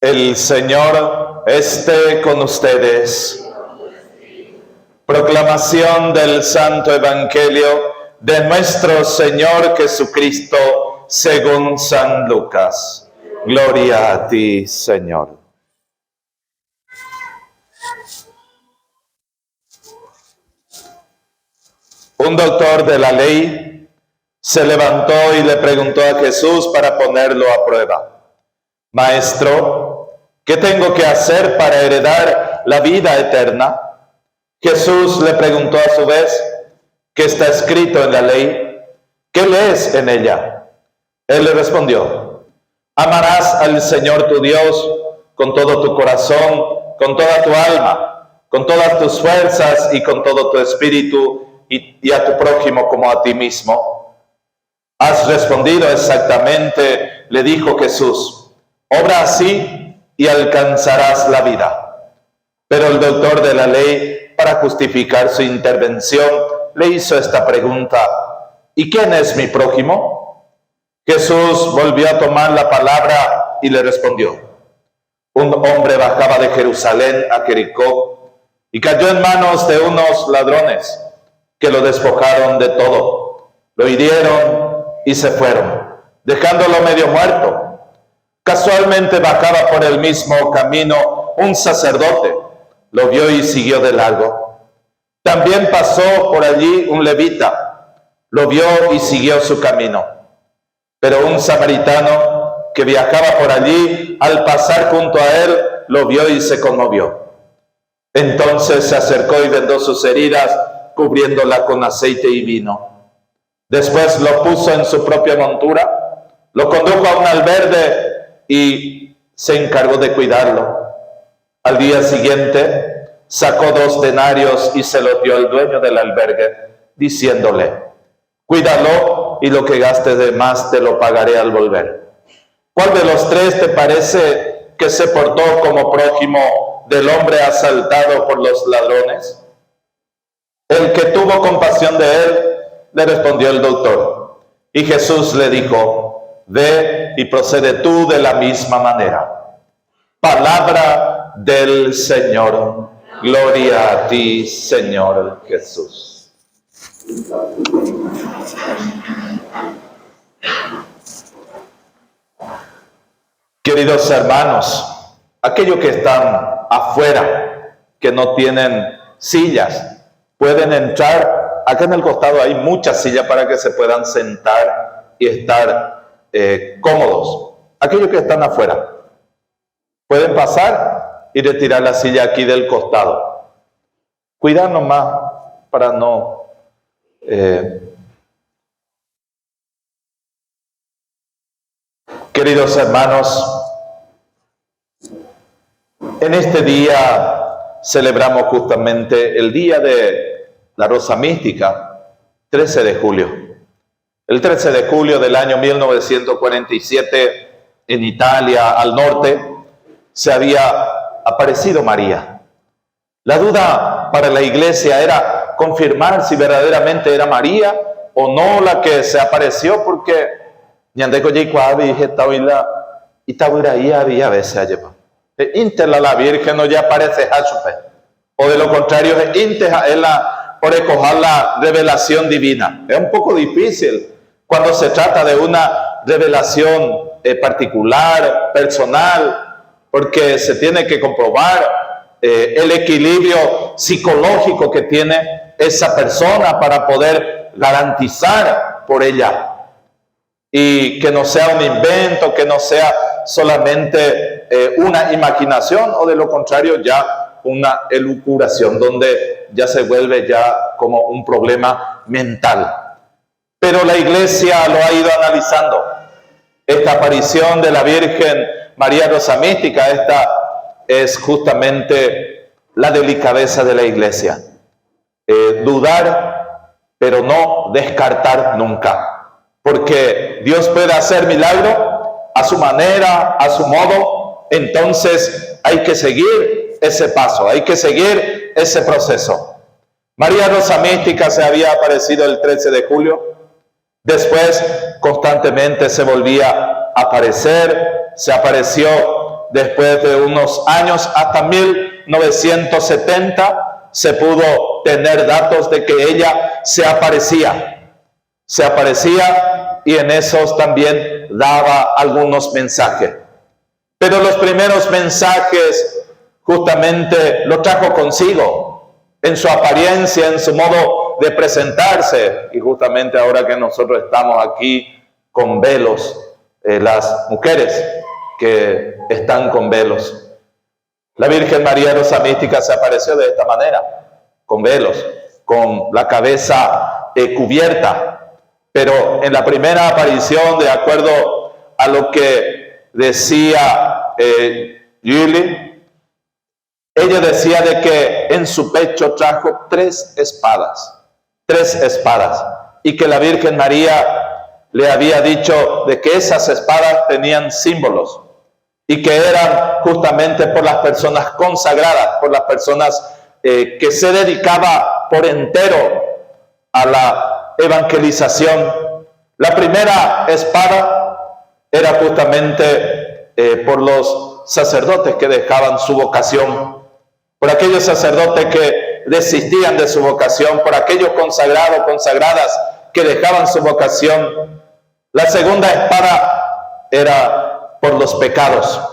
El Señor esté con ustedes. Proclamación del Santo Evangelio de nuestro Señor Jesucristo según San Lucas. Gloria a ti, Señor. Un doctor de la ley se levantó y le preguntó a Jesús para ponerlo a prueba: Maestro, ¿qué tengo que hacer para heredar la vida eterna? Jesús le preguntó a su vez: ¿qué está escrito en la ley? ¿Qué lees en ella? Él le respondió: amarás al Señor tu Dios con todo tu corazón, con toda tu alma, con todas tus fuerzas y con todo tu espíritu, y a tu prójimo como a ti mismo. Has respondido exactamente, le dijo Jesús. Obra así y alcanzarás la vida. Pero el doctor de la ley, para justificar su intervención, le hizo esta pregunta: ¿y quién es mi prójimo? Jesús volvió a tomar la palabra y le respondió: un hombre bajaba de Jerusalén a Jericó y cayó en manos de unos ladrones que lo despojaron de todo, lo hirieron y se fueron, dejándolo medio muerto. Casualmente bajaba por el mismo camino un sacerdote, lo vio y siguió de largo. También pasó por allí un levita, lo vio y siguió su camino. Pero un samaritano que viajaba por allí, al pasar junto a él, lo vio y se conmovió. Entonces se acercó y vendó sus heridas, cubriéndola con aceite y vino. Después lo puso en su propia montura, lo condujo a un albergue y se encargó de cuidarlo. Al día siguiente sacó 2 denarios y se los dio al dueño del albergue, diciéndole: cuídalo y lo que gastes de más te lo pagaré al volver. ¿Cuál de los 3 te parece que se portó como prójimo del hombre asaltado por los ladrones? El que tuvo compasión de él, le respondió el doctor. Y Jesús le dijo: ve y procede tú de la misma manera. Palabra del Señor. Gloria a ti, Señor Jesús. Queridos hermanos, aquellos que están afuera, que no tienen sillas, pueden entrar. Acá en el costado hay muchas sillas para que se puedan sentar y estar cómodos. Aquellos que están afuera pueden pasar y retirar la silla aquí del costado. Cuidarnos más para no... Queridos hermanos, en este día celebramos justamente el día de la Rosa Mística, 13 de julio. El 13 de julio del año 1947, en Italia, al norte, se había aparecido María. La duda para la iglesia era confirmar si verdaderamente era María o no la que se apareció, porque la Virgen no ya aparece o de lo contrario es por escoger la revelación divina. Es un poco difícil cuando se trata de una revelación particular, personal, porque se tiene que comprobar el equilibrio psicológico que tiene esa persona para poder garantizar por ella. Y que no sea un invento, que no sea solamente una imaginación, o de lo contrario ya una elucubración, donde ya se vuelve ya como un problema mental. Pero la Iglesia lo ha ido analizando. Esta aparición de la Virgen María Rosa Mística, esta es justamente la delicadeza de la Iglesia. Dudar, pero no descartar nunca. Porque Dios puede hacer milagro a su manera, a su modo. Entonces hay que seguir ese paso, hay que seguir ese proceso. María Rosa Mística se había aparecido el 13 de julio. Después constantemente se volvía a aparecer. Se apareció después de unos años, hasta 1970, se pudo tener datos de que ella se aparecía y en esos también daba algunos mensajes. Pero los primeros mensajes justamente lo trajo consigo, en su apariencia, en su modo de presentarse. Y justamente ahora que nosotros estamos aquí con velos, las mujeres que están con velos, la Virgen María Rosa Mística se apareció de esta manera, con velos, con la cabeza cubierta. Pero en la primera aparición, de acuerdo a lo que decía Julie, ella decía de que en su pecho trajo 3 espadas, y que la Virgen María le había dicho de que esas espadas tenían símbolos y que eran justamente por las personas consagradas, por las personas que se dedicaba por entero a la evangelización. La primera espada era justamente por los sacerdotes que dejaban su vocación, por aquellos sacerdotes que desistían de su vocación, por aquellos consagrados, consagradas que dejaban su vocación. La segunda espada era por los pecados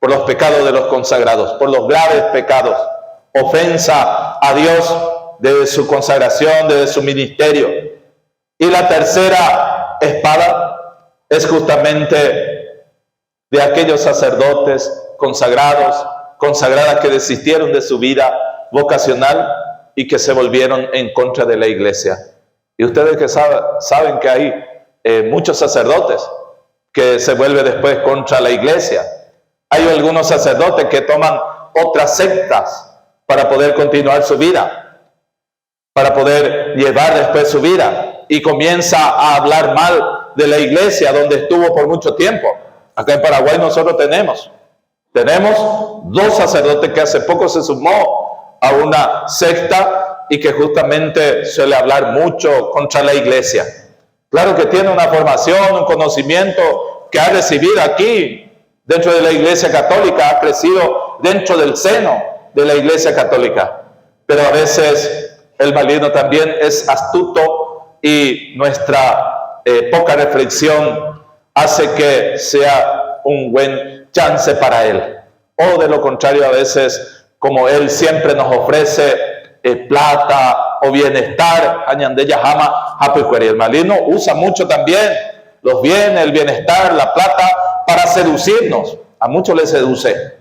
de los consagrados, por los graves pecados, ofensa a Dios desde su consagración, desde su ministerio. Y la tercera espada es justamente de aquellos sacerdotes consagrados, consagradas que desistieron de su vida vocacional y que se volvieron en contra de la iglesia. Y ustedes que saben que hay muchos sacerdotes que se vuelven después contra la iglesia. Hay algunos sacerdotes que toman otras sectas para poder continuar su vida, para poder llevar después su vida, y comienza a hablar mal de la iglesia donde estuvo por mucho tiempo. Acá en Paraguay nosotros tenemos 2 sacerdotes que hace poco se sumó a una secta y que justamente suele hablar mucho contra la iglesia. Claro que tiene una formación, un conocimiento que ha recibido aquí dentro de la iglesia católica, ha crecido dentro del seno de la iglesia católica, pero a veces el maligno también es astuto y nuestra poca reflexión hace que sea un buen chance para él. O de lo contrario, a veces, como él siempre nos ofrece plata o bienestar, el maligno usa mucho también los bienes, el bienestar, la plata, para seducirnos. A muchos les seduce.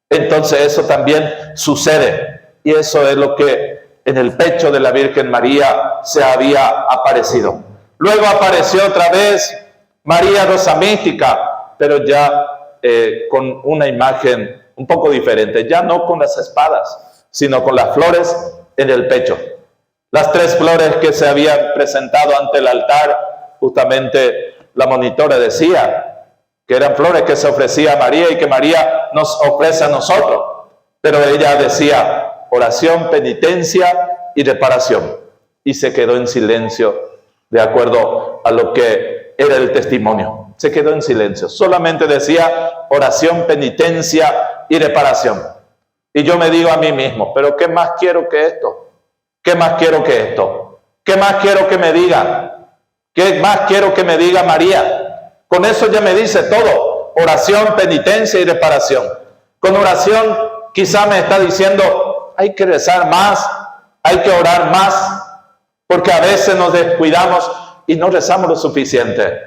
Entonces eso también sucede. Y eso es lo que en el pecho de la Virgen María se había aparecido. Luego apareció otra vez María Rosa Mística, pero ya con una imagen un poco diferente, ya no con las espadas, sino con las flores en el pecho. Las 3 flores que se habían presentado ante el altar, justamente la monitora decía que eran flores que se ofrecía a María y que María nos ofrece a nosotros, pero ella decía oración, penitencia y reparación, y se quedó en silencio de acuerdo a lo que era el testimonio. Se quedó en silencio, solamente decía oración, penitencia y reparación. Y yo me digo a mí mismo, pero ¿qué más quiero que esto? ¿Qué más quiero que esto? ¿Qué más quiero que me diga? ¿Qué más quiero que me diga María? Con eso ya me dice todo, oración, penitencia y reparación. Con oración quizá me está diciendo, hay que rezar más, hay que orar más, porque a veces nos descuidamos y no rezamos lo suficiente.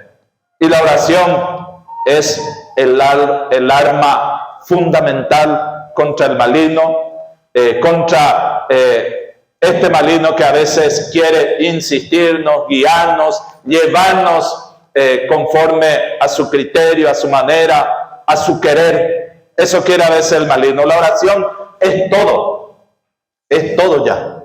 Y la oración es el arma fundamental contra el maligno, contra este maligno que a veces quiere insistirnos, guiarnos, llevarnos conforme a su criterio, a su manera, a su querer. Eso quiere a veces el maligno. La oración es todo ya.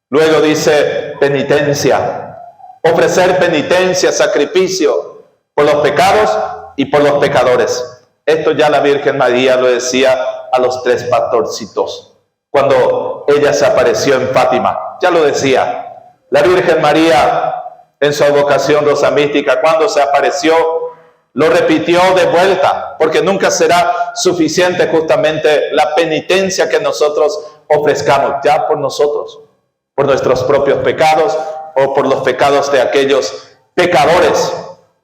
Luego dice penitencia, ofrecer penitencia, sacrificio por los pecados y por los pecadores. Esto ya la Virgen María lo decía a los 3 pastorcitos cuando ella se apareció en Fátima. Ya lo decía la Virgen María en su advocación Rosa Mística, cuando se apareció, lo repitió de vuelta, porque nunca será suficiente justamente la penitencia que nosotros ofrezcamos ya por nosotros, por nuestros propios pecados o por los pecados de aquellos pecadores,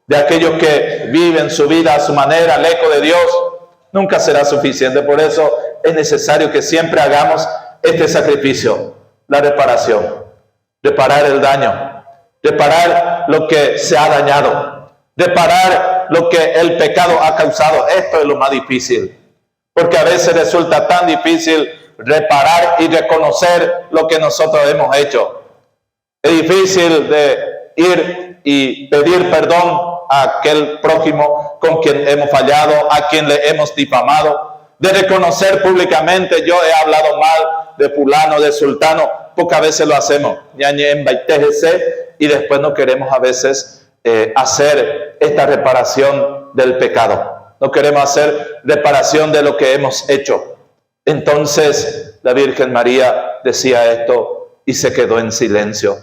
de aquellos que viven su vida a su manera, lejos de Dios. Nunca será suficiente. Por eso es necesario que siempre hagamos este sacrificio, la reparación, reparar el daño, reparar lo que se ha dañado, reparar lo que el pecado ha causado. Esto es lo más difícil, porque a veces resulta tan difícil reparar y reconocer lo que nosotros hemos hecho. Es difícil de ir y pedir perdón a aquel prójimo con quien hemos fallado, a quien le hemos difamado, de reconocer públicamente: yo he hablado mal de fulano, de sultano. Pocas veces lo hacemos, y después no queremos a veces hacer esta reparación del pecado. No queremos hacer reparación de lo que hemos hecho. Entonces la Virgen María decía esto y se quedó en silencio.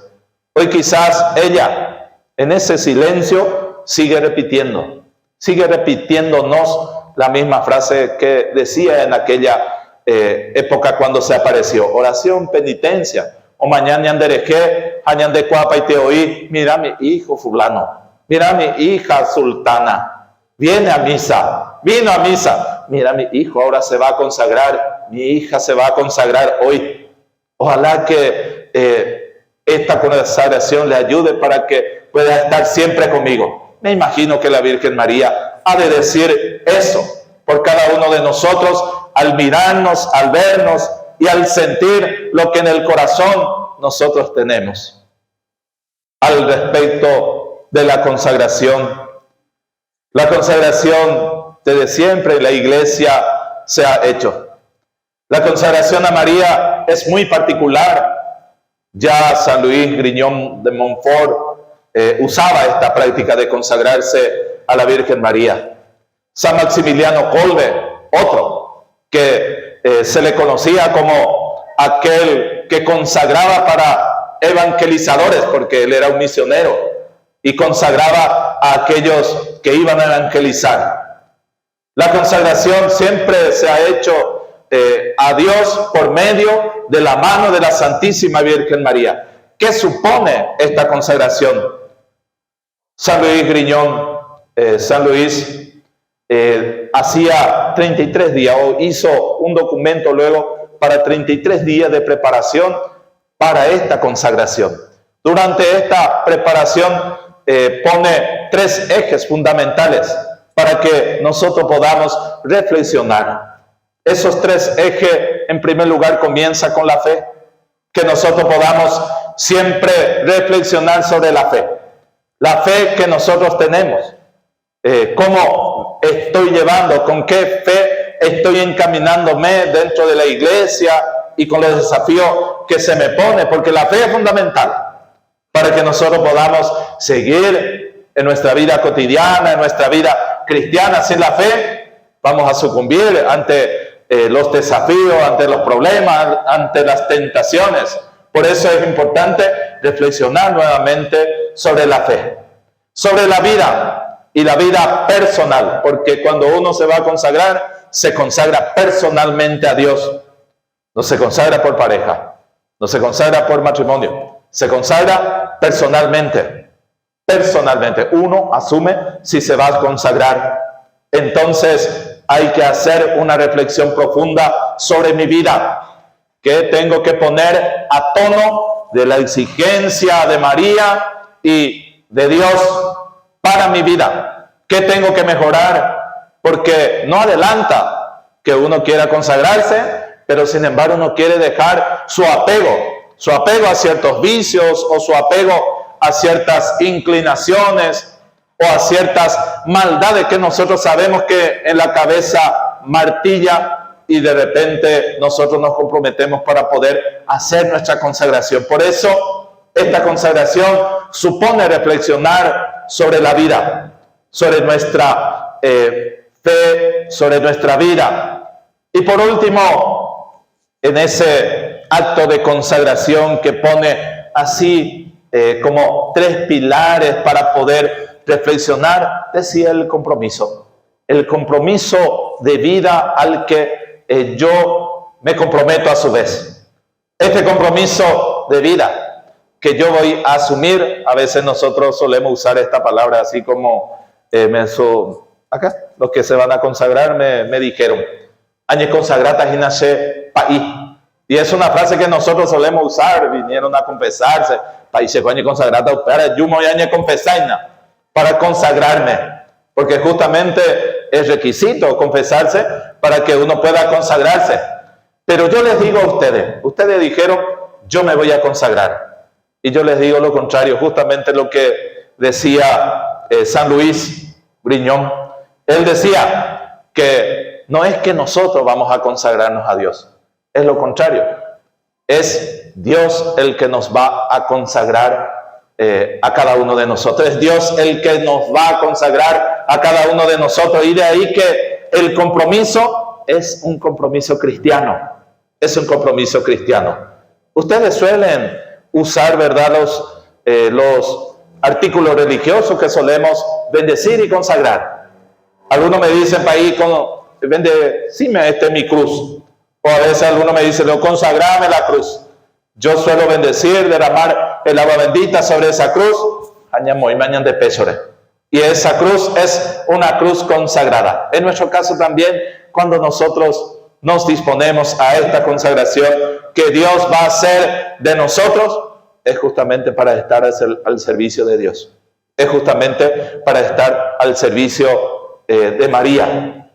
Hoy quizás ella, en ese silencio, sigue repitiéndonos la misma frase que decía en aquella época cuando se apareció: oración, penitencia. O mañana anderejé, añande cuapa y te oí. Mira mi hijo fulano, mira mi hija sultana, vino a misa. Mira mi hijo ahora se va a consagrar, mi hija se va a consagrar hoy. Ojalá que esta consagración le ayude para que pueda estar siempre conmigo. Me imagino que la Virgen María ha de decir eso por cada uno de nosotros, al mirarnos, al vernos y al sentir lo que en el corazón nosotros tenemos al respecto de la consagración. La consagración desde siempre en la Iglesia se ha hecho. La consagración a María es muy particular. Ya San Luis Grignion de Montfort usaba esta práctica de consagrarse a la Virgen María. San Maximiliano Kolbe, otro, que se le conocía como aquel que consagraba para evangelizadores, porque él era un misionero y consagraba a aquellos que iban a evangelizar. La consagración siempre se ha hecho a Dios por medio de la mano de la Santísima Virgen María. ¿Qué supone esta consagración? San Luis Grignion, San Luis hacía 33 días o hizo un documento luego para 33 días de preparación para esta consagración. Durante esta preparación pone 3 ejes fundamentales para que nosotros podamos reflexionar. Esos 3 ejes, en primer lugar, comienza con la fe, que nosotros podamos siempre reflexionar sobre la fe que nosotros tenemos, cómo estoy llevando, con qué fe estoy encaminándome dentro de la iglesia y con los desafíos que se me pone, porque la fe es fundamental para que nosotros podamos seguir en nuestra vida cotidiana, en nuestra vida cristiana. Sin la fe vamos a sucumbir ante los desafíos, ante los problemas, ante las tentaciones. Por eso es importante reflexionar nuevamente sobre la fe, sobre la vida y la vida personal, porque cuando uno se va a consagrar, se consagra personalmente a Dios. No se consagra por pareja, no se consagra por matrimonio, se consagra personalmente. Personalmente, uno asume si se va a consagrar. Entonces, hay que hacer una reflexión profunda sobre mi vida, que tengo que poner a tono de la exigencia de María y de Dios para mi vida. ¿Qué tengo que mejorar? Porque no adelanta que uno quiera consagrarse, pero sin embargo no quiere dejar su apego a ciertos vicios o su apego a ciertas inclinaciones o a ciertas maldades que nosotros sabemos que en la cabeza martilla, y de repente nosotros nos comprometemos para poder hacer nuestra consagración. Por eso esta consagración supone reflexionar sobre la vida, sobre nuestra fe, sobre nuestra vida. Y por último, en ese acto de consagración que pone así como 3 pilares para poder reflexionar, decía el compromiso de vida al que yo me comprometo a su vez. Este compromiso de vida que yo voy a asumir, a veces nosotros solemos usar esta palabra así como, acá, los que se van a consagrar me dijeron, añe consagrata y nace país. Y es una frase que nosotros solemos usar, vinieron a confesarse, país se añe consagrata, pero yo me voy a confesar para consagrarme, porque justamente es requisito confesarse para que uno pueda consagrarse. Pero yo les digo a ustedes dijeron, yo me voy a consagrar. Y yo les digo lo contrario, justamente lo que decía San Luis Briñón. Él decía que no es que nosotros vamos a consagrarnos a Dios, es lo contrario. Es Dios el que nos va a consagrar a cada uno de nosotros. Es Dios el que nos va a consagrar a cada uno de nosotros. Y de ahí que el compromiso es un compromiso cristiano. Es un compromiso cristiano. Ustedes suelen usar, ¿verdad?, los artículos religiosos que solemos bendecir y consagrar. Algunos me dicen, país, bendecime mi cruz. O a veces algunos me dicen, consagrame la cruz. Yo suelo bendecir, derramar el agua bendita sobre esa cruz. Y esa cruz es una cruz consagrada. En nuestro caso también, cuando nosotros nos disponemos a esta consagración que Dios va a hacer de nosotros, es justamente para estar al servicio de Dios. Es justamente para estar al servicio de María.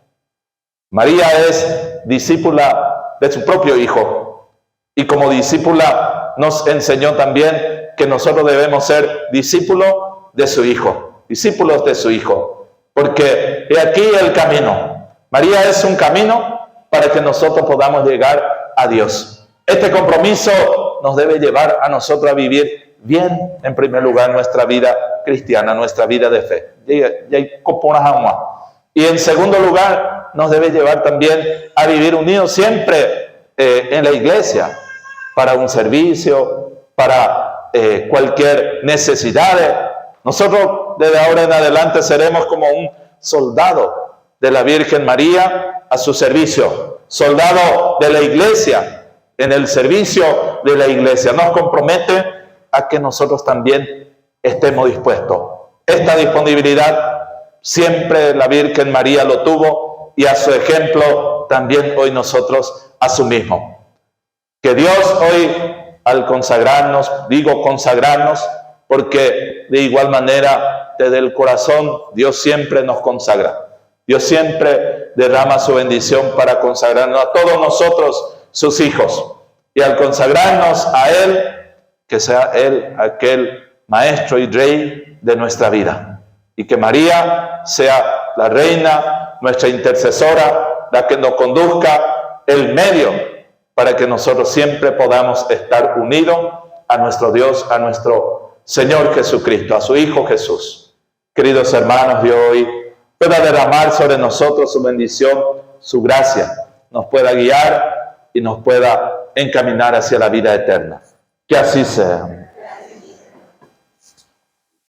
María es discípula de su propio Hijo. Y como discípula nos enseñó también que nosotros debemos ser discípulos de su Hijo. Discípulos de su Hijo. Porque he aquí el camino. María es un camino para que nosotros podamos llegar a Dios. Este compromiso nos debe llevar a nosotros a vivir bien, en primer lugar, nuestra vida cristiana, nuestra vida de fe. Y en segundo lugar, nos debe llevar también a vivir unidos siempre en la iglesia, para un servicio, para cualquier necesidad. Nosotros desde ahora en adelante seremos como un soldado de la Virgen María a su servicio, soldado de la iglesia en el servicio de la iglesia. Nos compromete a que nosotros también estemos dispuestos. Esta disponibilidad siempre la Virgen María lo tuvo y a su ejemplo también hoy nosotros asumimos. Que Dios hoy, al consagrarnos, digo consagrarnos, porque de igual manera desde el corazón Dios siempre nos consagra. Dios siempre derrama su bendición para consagrarnos a todos nosotros, sus hijos. Y al consagrarnos a Él, que sea Él aquel maestro y rey de nuestra vida. Y que María sea la reina, nuestra intercesora, la que nos conduzca, el medio para que nosotros siempre podamos estar unidos a nuestro Dios, a nuestro Señor Jesucristo, a su Hijo Jesús. Queridos hermanos, Dios hoy pueda derramar sobre nosotros su bendición, su gracia, nos pueda guiar y nos pueda encaminar hacia la vida eterna. Que así sea.